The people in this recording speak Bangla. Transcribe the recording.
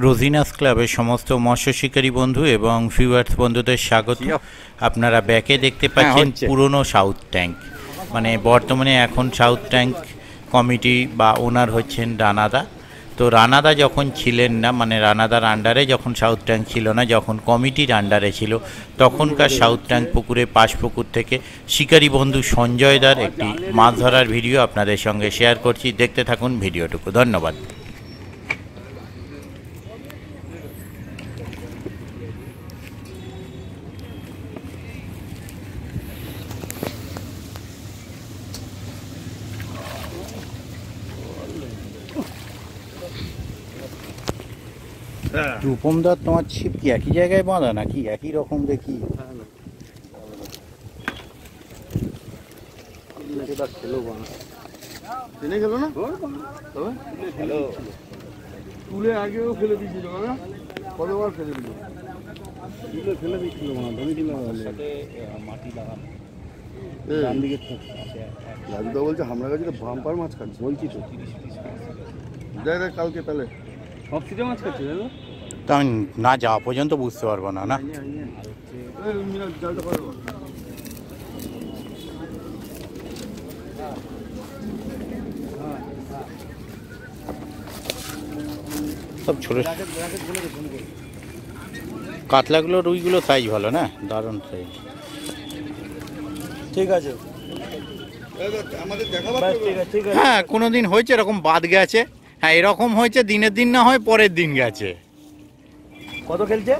রোজিনাস ক্লাবের সমস্ত মৎস্য শিকারী বন্ধু এবং ভিউয়ার্স বন্ধুদের স্বাগত। আপনারা ব্যাকে দেখতে পাচ্ছেন পুরনো সাউথ ট্যাঙ্ক, মানে বর্তমানে এখন সাউথ ট্যাঙ্ক কমিটি বা ওনার হচ্ছেন রানাদা। তো রানাদা যখন ছিলেন না, মানে রানাদার আন্ডারে যখন সাউথ ট্যাঙ্ক ছিল না, যখন কমিটির আন্ডারে ছিল, তখনকার সাউথ ট্যাঙ্ক পুকুরে পাশ পুকুর থেকে শিকারী বন্ধু সঞ্জয়দার একটি মাছ ধরার ভিডিও আপনাদের সঙ্গে শেয়ার করছি। দেখতে থাকুন ভিডিওটুকু। ধন্যবাদ। রূপমদার তোমার ছিপ কি একই জায়গায় বাঁধা নাকি একই রকম দেখি? তুলে আগেও ফেলে দিয়েছিল না, কতবার ফেলে দিল, তুলে ফেলে দিচ্ছিল মাটি লাগানো। রাজুদা বলছে আমরা কাছে তো বাম্পার মাছ খাচ্ছি, বলছি তো দেখ কালকে তাহলে সব সিটে মাছ খাচ্ছি। তা আমি না যাওয়া পর্যন্ত বুঝতে পারবো না। না সব ছোট কাতলাগুলো রুইগুলো সাইজ ভালো না, দারুণ সাইজ। ঠিক আছে, হ্যাঁ কোনোদিন হয়েছে এরকম বাদ গেছে, হ্যাঁ এরকম হয়েছে দিনের দিন না হয় পরের দিন গেছে। কত খেলছে?